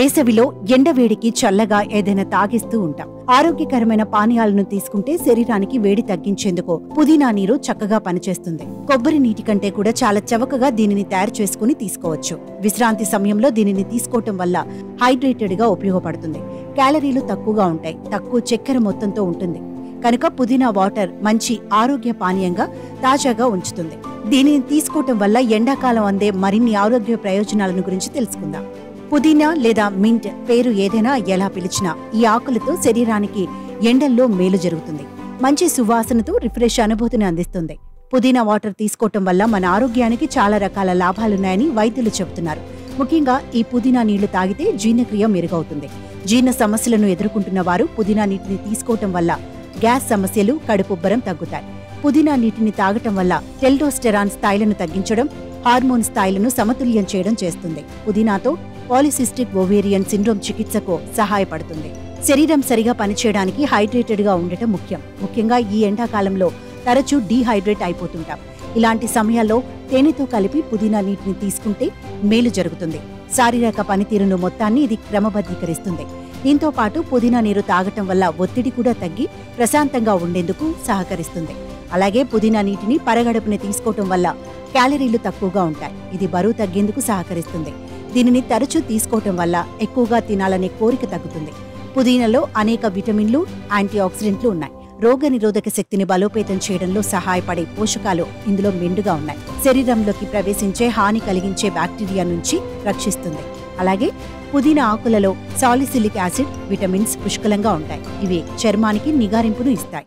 వేసవిలో ఎండవేడికి చల్లగా ఏదైనా తాగిస్తూ ఉంటాం. ఆరోగ్యకరమైన పానీయాలను తీసుకుంటే శరీరానికి వేడి తగ్గించేందుకు పుదీనా నీరు చక్కగా పనిచేస్తుంది. కొబ్బరి నీటి కంటే కూడా చాలా చవకగా దీనిని తయారు చేసుకుని తీసుకోవచ్చు. విశ్రాంతి సమయంలో దీనిని తీసుకోవటం వల్ల హైడ్రేటెడ్ గా ఉపయోగపడుతుంది. క్యాలరీలు తక్కువగా ఉంటాయి, తక్కువ చక్కెర మొత్తంతో ఉంటుంది కనుక పుదీనా వాటర్ మంచి ఆరోగ్య పానీయంగా తాజాగా ఉంచుతుంది. దీనిని తీసుకోవటం వల్ల ఎండాకాలం అందే మరిన్ని ఆరోగ్య ప్రయోజనాలను గురించి తెలుసుకుందాం. పుదీనా లేదా మింట్ పేరు ఏదైనా ఎలా పిలిచినా ఈ ఆకులతో శరీరానికి ఎండల్లో మేలు జరుగుతుంది. మంచి సువాసనతో రిఫ్రెష్ అనుభూతిని అందిస్తుంది. పుదీనా వాటర్ తీసుకోవటం వల్ల మన ఆరోగ్యానికి చాలా రకాల లాభాలున్నాయని వైద్యులు చెబుతున్నారు. ముఖ్యంగా ఈ పుదీనా నీళ్లు తాగితే జీర్ణక్రియ మెరుగవుతుంది. జీర్ణ సమస్యలను ఎదుర్కొంటున్న వారు పుదీనా నీటిని తీసుకోవటం వల్ల గ్యాస్ సమస్యలు, కడుపుబ్బరం తగ్గుతాయి. పుదీనా నీటిని తాగటం వల్ల టెస్టోస్టెరాన్ స్థాయిలను తగ్గించడం, హార్మోన్ స్థాయిలను సమతుల్యం చేయడం చేస్తుంది. పుదీనాతో పాలిసిస్టిక్ ఓవేరియన్ సిండ్రోమ్ చికిత్సకు సహాయపడుతుంది. శరీరం సరిగా పనిచేయడానికి హైడ్రేటెడ్ గా ఉండటం ముఖ్యం. ముఖ్యంగా ఈ ఎండాకాలంలో తరచూ డీహైడ్రేట్ అయిపోతుంటాం. ఇలాంటి సమయాల్లో తేనెతో కలిపి పుదీనా నీటిని తీసుకుంటే మేలు జరుగుతుంది. శారీరక పనితీరును మొత్తాన్ని ఇది క్రమబద్ధీకరిస్తుంది. దీంతో పాటు పుదీనా నీరు తాగటం వల్ల ఒత్తిడి కూడా తగ్గి ప్రశాంతంగా ఉండేందుకు సహకరిస్తుంది. అలాగే పుదీనా నీటిని పరగడుపున తీసుకోవటం వల్ల క్యాలరీలు తక్కువగా ఉంటాయి. ఇది బరువు తగ్గేందుకు సహకరిస్తుంది. దీనిని తరచూ తీసుకోవటం వల్ల ఎక్కువగా తినాలనే కోరిక తగ్గుతుంది. పుదీనాలో అనేక విటమిన్లు, యాంటీ ఆక్సిడెంట్లు ఉన్నాయి. రోగ నిరోధక శక్తిని బలోపేతం చేయడంలో సహాయపడే పోషకాలు ఇందులో మెండుగా ఉన్నాయి. శరీరంలోకి ప్రవేశించే హాని కలిగించే బ్యాక్టీరియా నుంచి రక్షిస్తుంది. అలాగే పుదీనా ఆకులలో సాలిసిలిక్ యాసిడ్, విటమిన్స్ పుష్కలంగా ఉంటాయి. ఇవి చర్మానికి నిగారింపును ఇస్తాయి.